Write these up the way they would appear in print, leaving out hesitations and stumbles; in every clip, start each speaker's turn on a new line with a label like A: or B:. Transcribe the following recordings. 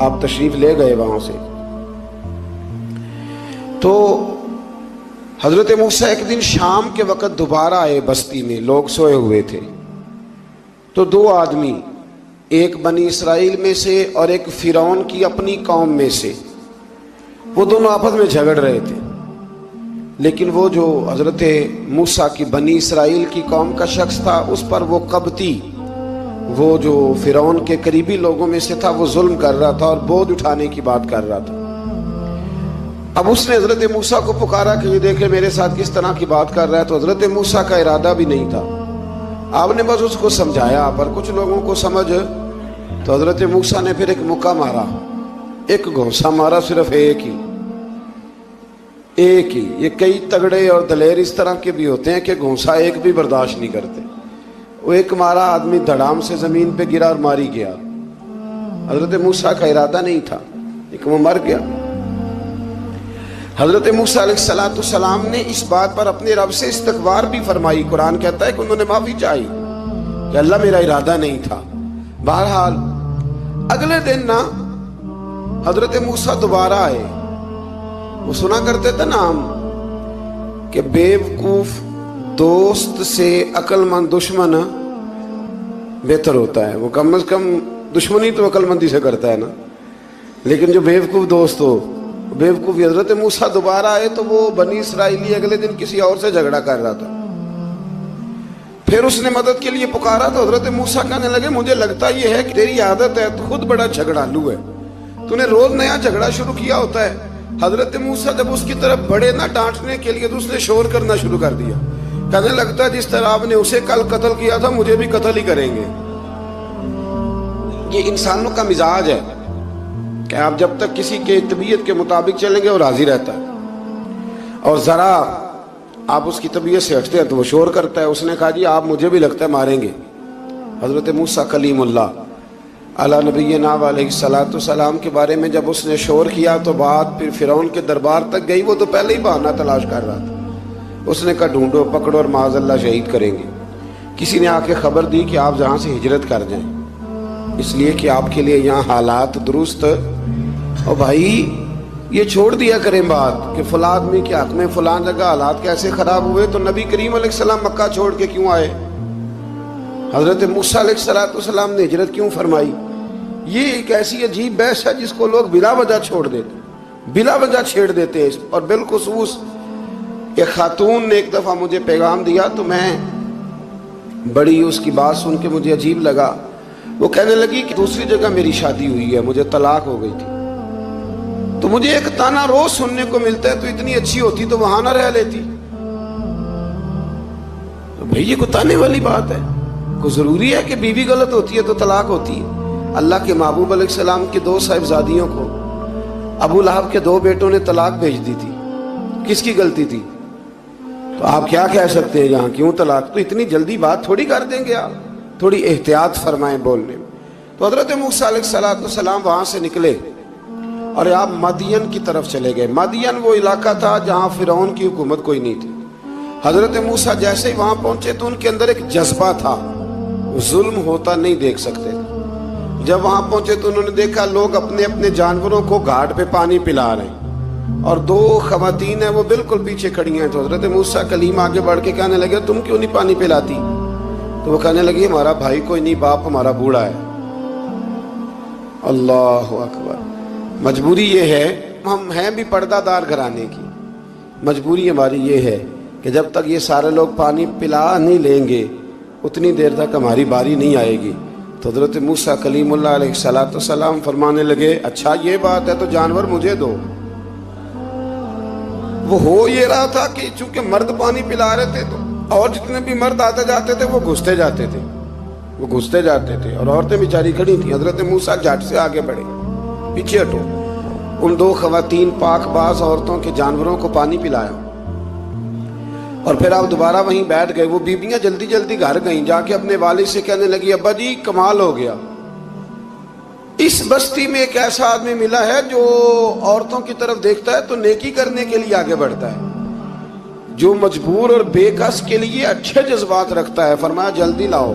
A: آپ تشریف لے گئے وہاں سے. تو حضرت موسیٰ ایک دن شام کے وقت دوبارہ آئے بستی میں، لوگ سوئے ہوئے تھے. تو دو آدمی، ایک بنی اسرائیل میں سے اور ایک فرعون کی اپنی قوم میں سے، وہ دونوں آپس میں جھگڑ رہے تھے. لیکن وہ جو حضرت موسیٰ کی بنی اسرائیل کی قوم کا شخص تھا، اس پر وہ قبطی، وہ جو فرعون کے قریبی لوگوں میں سے تھا، وہ ظلم کر رہا تھا اور بوجھ اٹھانے کی بات کر رہا تھا. اب اس نے حضرت موسیٰ کو پکارا کہ یہ دیکھے میرے ساتھ کس طرح کی بات کر رہا ہے. تو حضرت موسیٰ کا ارادہ بھی نہیں تھا، آپ نے بس اس کو سمجھایا. پر کچھ لوگوں کو سمجھ، تو حضرت موسیٰ نے پھر ایک مکہ مارا، ایک گھونسا مارا، صرف ایک ہی. یہ کئی تگڑے اور دلیر اس طرح کے بھی ہوتے ہیں کہ گھونسا ایک بھی برداشت نہیں کرتے. وہ ایک مارا، آدمی دھڑام سے زمین پہ گرا اور ماری گیا. حضرت موسیٰ کا ارادہ نہیں تھا لیکن وہ مر گیا. حضرت موسیٰ علیہ السلام نے اس بات پر اپنے رب سے استغفار بھی فرمائی. قرآن کہتا ہے کہ انہوں نے معافی چاہی کہ اللہ میرا ارادہ نہیں تھا. بہرحال اگلے دن نا حضرت موسیٰ دوبارہ آئے. وہ سنا کرتے تھے نا ہم کہ بیوقوف دوست سے عقل مند دشمن بہتر ہوتا ہے. وہ کم از کم دشمنی تو عقل مندی سے کرتا ہے نا، لیکن جو بیوقوف دوست ہو بیوقوفی. حضرت موسیٰ دوبارہ آئے تو وہ بنی اسرائیلی اگلے دن کسی اور سے جھگڑا کر رہا تھا. پھر اس نے مدد کے لیے پکارا تو حضرت موسیٰ کہنے لگے مجھے لگتا یہ ہے کہ تیری عادت ہے، تو خود بڑا جھگڑالو ہے، تو نے روز نیا جھگڑا شروع کیا ہوتا ہے. حضرت موسیٰ جب اس کی طرف بڑھے نہ ڈانٹنے کے لیے تو اس نے شور کرنا شروع کر دیا. کہنے لگتا ہے جس طرح آپ نے اسے کل قتل کیا تھا مجھے بھی قتل ہی کریں گے. یہ انسانوں کا مزاج ہے کہ آپ جب تک کسی کے طبیعت کے مطابق چلیں گے وہ راضی رہتا ہے، اور ذرا آپ اس کی طبیعت سے ہٹتے ہیں تو وہ شور کرتا ہے. اس نے کہا جی آپ مجھے بھی لگتا ہے ماریں گے. حضرت موسیٰ کلیم اللہ علیہ نبینا علیہ السلام کے بارے میں جب اس نے شور کیا تو بات پھر فرعون کے دربار تک گئی. وہ تو پہلے ہی بہانہ تلاش کر رہا تھا. اس نے کہا ڈھونڈو، پکڑو اور معاذ اللہ شہید کریں گے. کسی نے آ کے خبر دی کہ آپ جہاں سے ہجرت کر جائیں، اس لیے کہ آپ کے لیے یہاں حالات درست. اور بھائی یہ چھوڑ دیا کریں بات کہ فلاں آدمی کے حق میں فلاں جگہ حالات کیسے خراب ہوئے. تو نبی کریم علیہ السلام مکہ چھوڑ کے کیوں آئے؟ حضرت موسیٰ علیہ السلام نے ہجرت کیوں فرمائی؟ یہ ایک ایسی عجیب بحث ہے جس کو لوگ بلا وجہ چھوڑ دیتے، بلا وجہ چھیڑ دیتے ہیں. اور بالخصوص ایک خاتون نے ایک دفعہ مجھے پیغام دیا تو میں بڑی اس کی بات سن کے مجھے عجیب لگا. وہ کہنے لگی کہ دوسری جگہ میری شادی ہوئی ہے، مجھے طلاق ہو گئی تھی، تو مجھے ایک تانا روز سننے کو ملتا ہے تو اتنی اچھی ہوتی تو وہاں نہ رہ لیتی. بھئی یہ کوئی تانے والی بات ہے؟ کوئی ضروری ہے کہ بیوی غلط ہوتی ہے تو طلاق ہوتی ہے؟ اللہ کے محبوب علیہ السلام کی 2 صاحبزادیوں کو ابو لہب کے 2 بیٹوں نے طلاق بھیج دی تھی. کس کی غلطی تھی؟ تو آپ کیا کہہ سکتے ہیں یہاں کیوں طلاق؟ تو اتنی جلدی بات تھوڑی کر دیں گے آپ، تھوڑی احتیاط فرمائیں بولنے میں. تو حضرت موسیٰ علیہ السلام وہاں سے نکلے اور آپ مدین کی طرف چلے گئے. مدین وہ علاقہ تھا جہاں فرعون کی حکومت کوئی نہیں تھی. حضرت موسیٰ جیسے ہی وہاں پہنچے تو ان کے اندر ایک جذبہ تھا، ظلم ہوتا نہیں دیکھ سکتے. جب وہاں پہنچے تو انہوں نے دیکھا لوگ اپنے اپنے جانوروں کو گھاٹ پہ پانی پلا رہے ہیں اور 2 خواتین ہیں وہ بالکل پیچھے کھڑی ہیں. تو حضرت موسیٰ کلیم آگے بڑھ کے کہنے لگے تم کیوں نہیں پانی پلاتی؟ تو وہ کہنے لگی ہمارا بھائی کوئی نہیں، باپ ہمارا بوڑھا ہے. اللہ اکبر. مجبوری یہ ہے، ہم ہیں بھی پردہ دار گھرانے کی، مجبوری ہماری یہ ہے کہ جب تک یہ سارے لوگ پانی پلا نہیں لیں گے اتنی دیر تک ہماری باری نہیں آئے گی. تو حضرت موسیٰ کلیم اللہ علیہ السلام فرمانے لگے اچھا یہ بات ہے تو جانور مجھے دو. وہ ہو یہ رہا تھا کہ چونکہ مرد پانی پلا رہے تھے تو اور جتنے بھی مرد آتے جاتے تھے وہ گھستے جاتے تھے اور عورتیں بیچاری کھڑی تھیں. حضرت موسیٰ جھٹ سے آگے بڑھے، پیچھے ہٹو. ان 2 خواتین پاک باز عورتوں کے جانوروں کو پانی پلایا اور پھر آپ دوبارہ وہیں بیٹھ گئے. وہ بیبیاں جلدی جلدی گھر گئیں، جا کے اپنے والد سے کہنے لگی ابا جی کمال ہو گیا، اس بستی میں ایک ایسا آدمی ملا ہے جو عورتوں کی طرف دیکھتا ہے تو نیکی کرنے کے لیے آگے بڑھتا ہے، جو مجبور اور بے کس کے لیے اچھے جذبات رکھتا ہے. فرمایا جلدی لاؤ.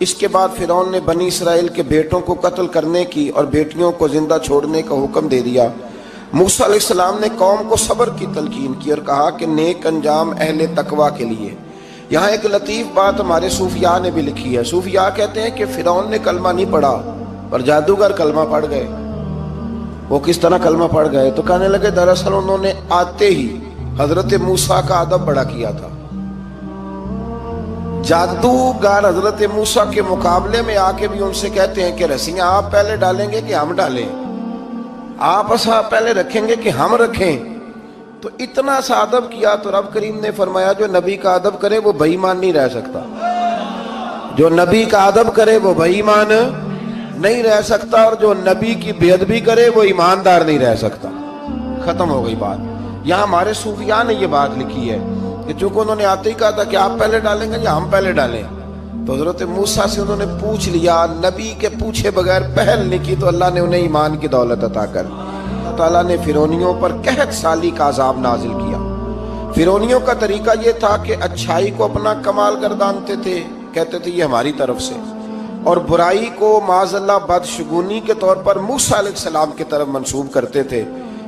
A: اس کے بعد فرعون نے بنی اسرائیل کے بیٹوں کو قتل کرنے کی اور بیٹیوں کو زندہ چھوڑنے کا حکم دے دیا۔ موسیٰ علیہ السلام نے قوم کو صبر کی تلقین کی اور کہا کہ نیک انجام اہل تقوی کے لیے۔ یہاں ایک لطیف بات ہمارے صوفیاء نے بھی لکھی ہے۔ صوفیاء کہتے ہیں کہ فرعون نے کلمہ نہیں پڑھا پر جادوگر کلمہ پڑھ گئے۔ وہ کس طرح کلمہ پڑھ گئے؟ تو کہنے لگے دراصل انہوں نے آتے ہی حضرت موسیٰ کا ادب بڑا کیا تھا۔ جادوگر حضرت موسیٰ کے مقابلے میں آ کے بھی ان سے کہتے ہیں کہ رسیاں آپ پہلے ڈالیں گے کہ ہم ڈالیں، آپ اصحاب پہلے رکھیں گے کہ ہم رکھیں؟ تو اتنا سا ادب کیا تو رب کریم نے فرمایا جو نبی کا ادب کرے وہ بے ایمان نہیں رہ سکتا، جو نبی کا ادب کرے وہ بے ایمان نہیں رہ سکتا، اور جو نبی کی بے ادبی کرے وہ ایماندار نہیں رہ سکتا۔ ختم ہو گئی بات۔ یہاں ہمارے صوفیاء نے یہ بات لکھی ہے کہ چونکہ انہوں نے آتے ہی کہا تھا کہ آپ پہلے ڈالیں گے یا ہم پہلے ڈالیں، تو حضرت موسیٰ سے انہوں نے پوچھ لیا، نبی کے پوچھے بغیر پہل نہیں کی تو اللہ نے انہیں ایمان کی دولت عطا کر دی۔ اللہ تعالیٰ نے فرعونیوں پر قحط سالی کا عذاب نازل کیا۔ فرعونیوں کا طریقہ یہ تھا کہ اچھائی کو اپنا کمال گردانتے تھے، کہتے تھے یہ ہماری طرف سے، اور برائی کو معاذ اللہ بدشگونی کے طور پر موسیٰ علیہ السلام کی طرف منسوب کرتے تھے،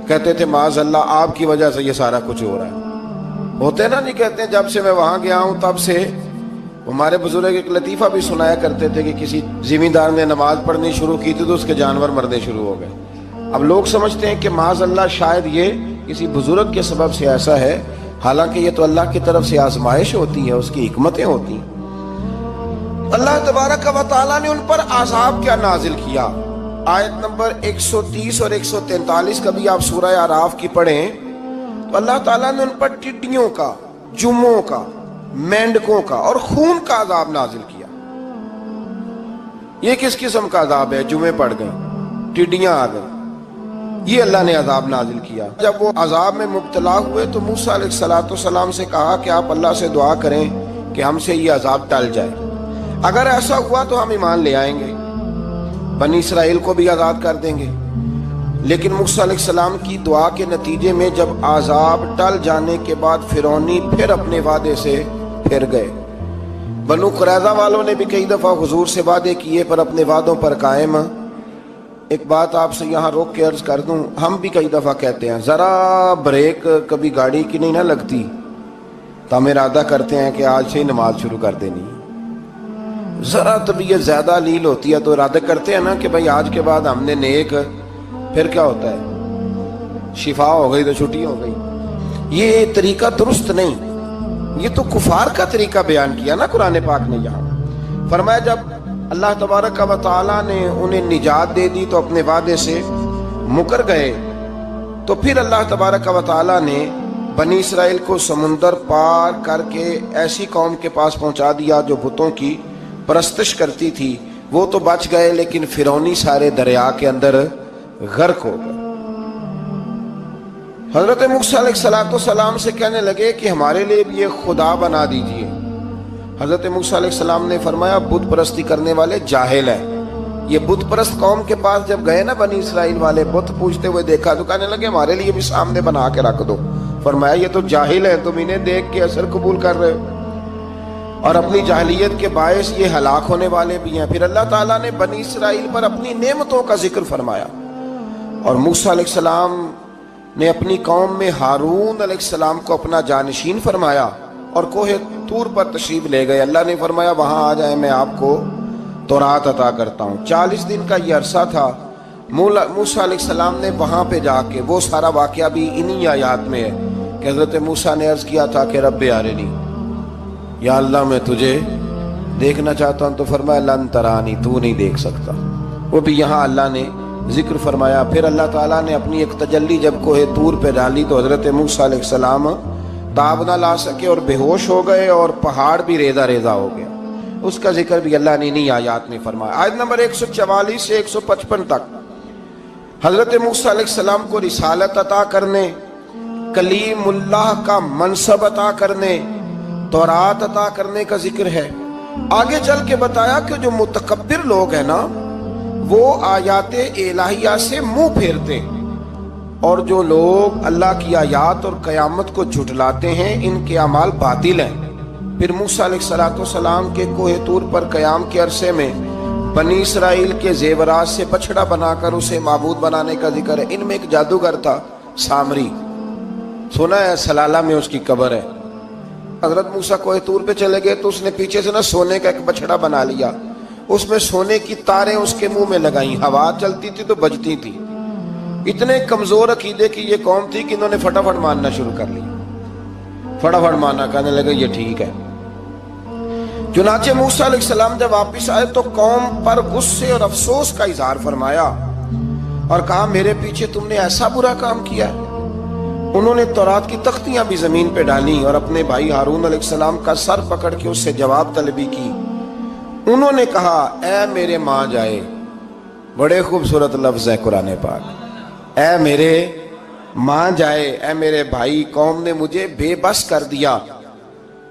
A: کہتے تھے معاذ اللہ آپ کی وجہ سے یہ سارا کچھ ہو رہا ہے۔ ہوتے نا، نہیں کہتے ہیں جب سے میں وہاں گیا ہوں تب سے۔ ہمارے بزرگ ایک لطیفہ بھی سنایا کرتے تھے کہ کسی زمیندار نے نماز پڑھنی شروع کی تھی تو اس کے جانور مرنے شروع ہو گئے۔ اب لوگ سمجھتے ہیں کہ معاذ اللہ شاید یہ کسی بزرگ کے سبب سے ایسا ہے، حالانکہ یہ تو اللہ کی طرف سے آزمائش ہوتی ہے، اس کی حکمتیں ہوتی ہیں۔ اللہ تبارک و تعالیٰ نے ان پر عذاب کیا نازل کیا؟ آیت نمبر 130 اور 143 کا بھی آپ سورہ اعراف کی پڑھیں تو اللہ تعالیٰ نے ان پر ٹڈیوں کا، جموں کا، مینڈکوں کا اور خون کا عذاب نازل کیا۔ یہ کس قسم کا عذاب ہے؟ جمعے پڑ گئے، ٹڈیاں آ گئیں، یہ اللہ نے عذاب نازل کیا۔ جب وہ عذاب میں مبتلا ہوئے تو موسیٰ علیہ السلام سے کہا کہ آپ اللہ سے دعا کریں کہ ہم سے یہ عذاب ٹل جائے، اگر ایسا ہوا تو ہم ایمان لے آئیں گے، بنی اسرائیل کو بھی آزاد کر دیں گے۔ لیکن موسیٰ علیہ السلام کی دعا کے نتیجے میں جب عذاب ٹل جانے کے بعد فرعونی پھر اپنے وعدے سے پھر گئے۔ بنو قریظہ والوں نے بھی کئی دفعہ حضور سے وعدے کیے پر اپنے وعدوں پر قائم۔ ایک بات آپ سے یہاں روک کے عرض کر دوں، ہم بھی کئی دفعہ کہتے ہیں ذرا بریک کبھی گاڑی کی نہیں نہ لگتی تو ہم ارادہ کرتے ہیں کہ آج سے ہی نماز شروع کر دینی۔ ذرا طبیعت زیادہ لیل ہوتی ہے تو ارادہ کرتے ہیں نا کہ بھائی آج کے بعد ہم نے نیک، پھر کیا ہوتا ہے؟ شفا ہو گئی تو چھٹی ہو گئی۔ یہ طریقہ درست نہیں، یہ تو کفار کا طریقہ بیان کیا نا قرآن پاک نے۔ یہاں فرمایا جب اللہ تبارک و تعالیٰ نے انہیں نجات دے دی تو اپنے وعدے سے مکر گئے، تو پھر اللہ تبارک و تعالیٰ نے بنی اسرائیل کو سمندر پار کر کے ایسی قوم کے پاس پہنچا دیا جو بتوں کی پرستش کرتی تھی۔ وہ تو بچ گئے لیکن فرعونی سارے دریا کے اندر غرق ہو گئے۔ حضرت موسیٰ علیہ السلام سے کہنے لگے کہ ہمارے لیے بھی ایک خدا بنا دیجئے۔ حضرت موسیٰ علیہ السلام نے فرمایا بت پرستی کرنے والے جاہل ہیں۔ یہ بت پرست قوم کے پاس جب گئے نا بنی اسرائیل والے، بت پوجتے ہوئے دیکھا تو کہنے لگے ہمارے لیے بھی سامنے بنا کے رکھ دو۔ فرمایا یہ تو جاہل ہیں، تم انہیں دیکھ کے اثر قبول کر رہے ہو اور اپنی جاہلیت کے باعث یہ ہلاک ہونے والے بھی ہیں۔ پھر اللہ تعالیٰ نے بنی اسرائیل پر اپنی نعمتوں کا ذکر فرمایا، اور موسیٰ علیہ السلام نے اپنی قوم میں ہارون علیہ السلام کو اپنا جانشین فرمایا اور کوہ طور پر تشریف لے گئے۔ اللہ نے فرمایا وہاں آ جائیں، میں آپ کو تورات عطا کرتا ہوں۔ 40 دن کا یہ عرصہ تھا۔ موسیٰ علیہ السلام نے وہاں پہ جا کے، وہ سارا واقعہ بھی انہی آیات میں ہے کہ حضرت موسیٰ نے عرض کیا تھا کہ رب ارنی، یا اللہ میں تجھے دیکھنا چاہتا ہوں، تو فرمایا لن ترانی، تو نہیں دیکھ سکتا۔ وہ بھی یہاں اللہ نے ذکر فرمایا۔ پھر اللہ تعالیٰ نے اپنی ایک تجلی جب کوہ طور پہ ڈالی تو حضرت موسیٰ علیہ السلام تاب نہ لا سکے اور بے ہوش ہو گئے، اور پہاڑ بھی ریزہ ریزہ ہو گیا۔ اس کا ذکر بھی اللہ نے انہی آیات میں فرمایا۔ آیت نمبر 144 سے 155 تک حضرت موسیٰ علیہ السلام کو رسالت عطا کرنے، کلیم اللہ کا منصب عطا کرنے، تورات عطا کرنے کا ذکر ہے۔ آگے چل کے بتایا کہ جو متکبر لوگ ہیں نا وہ آیات الہیہ سے منہ پھیرتے ہیں، اور جو لوگ اللہ کی آیات اور قیامت کو جھٹلاتے ہیں ان کے اعمال باطل ہیں۔ پھر موسیٰ علیہ السلام کے کوہ طور پر قیام کے عرصے میں بنی اسرائیل کے زیورات سے بچڑا بنا کر اسے معبود بنانے کا ذکر ہے۔ ان میں ایک جادوگر تھا سامری، سنا ہے سلالہ میں اس کی قبر ہے۔ حضرت موسیٰ کوہ طور پہ چلے گئے تو اس نے پیچھے سے سونے کا ایک بچڑا بنا لیا، اس میں سونے کی تاریں اس کے منہ میں لگائیں، ہوا چلتی تھی تو بجتی تھی۔ اتنے کمزور عقیدے کی یہ قوم تھی کہ انہوں نے فٹافٹ ماننا شروع کر لیا، فٹافٹ ماننا، کہنے لگے یہ ٹھیک ہے۔ چنانچہ موسیٰ علیہ السلام جب واپس آئے تو قوم پر غصے اور افسوس کا اظہار فرمایا اور کہا میرے پیچھے تم نے ایسا برا کام کیا ہے۔ انہوں نے تورات کی تختیاں بھی زمین پہ ڈالی اور اپنے بھائی ہارون علیہ السلام کا سر پکڑ کے اس سے جواب طلبی کی۔ انہوں نے کہا اے میرے ماں جائے، بڑے خوبصورت لفظ ہے قرآن پاک، اے میرے ماں جائے، اے میرے بھائی، قوم نے مجھے بے بس کر دیا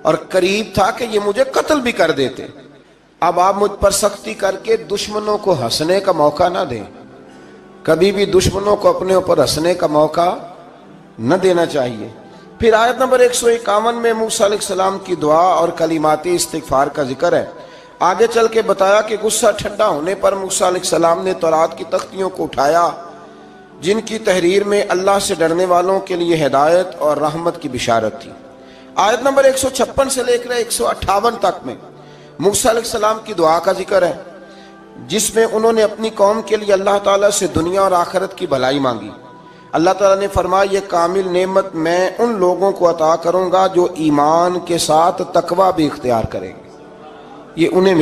A: اور قریب تھا کہ یہ مجھے قتل بھی کر دیتے۔ اب آپ مجھ پر سختی کر کے دشمنوں کو ہنسنے کا موقع نہ دیں، کبھی بھی دشمنوں کو اپنے اوپر ہنسنے کا موقع نہ دینا چاہیے۔ پھر آیت نمبر 151 میں موسیٰ علیہ السلام کی دعا اور کلمات استغفار کا ذکر ہے۔ آگے چل کے بتایا کہ غصہ ٹھنڈا ہونے پر موسیٰ علیہ السلام نے تورات کی تختیوں کو اٹھایا جن کی تحریر میں اللہ سے ڈرنے والوں کے لیے ہدایت اور رحمت کی بشارت تھی۔ آیت نمبر 156 سے لے کر 158 تک میں موسیٰ علیہ السلام کی دعا کا ذکر ہے، جس میں انہوں نے اپنی قوم کے لیے اللہ تعالیٰ سے دنیا اور آخرت کی بھلائی مانگی۔ اللہ تعالیٰ نے فرمایا یہ کامل نعمت میں ان لوگوں کو عطا کروں گا جو ایمان کے ساتھ تقوی بھی اختیار کریں گے، یہ انہیں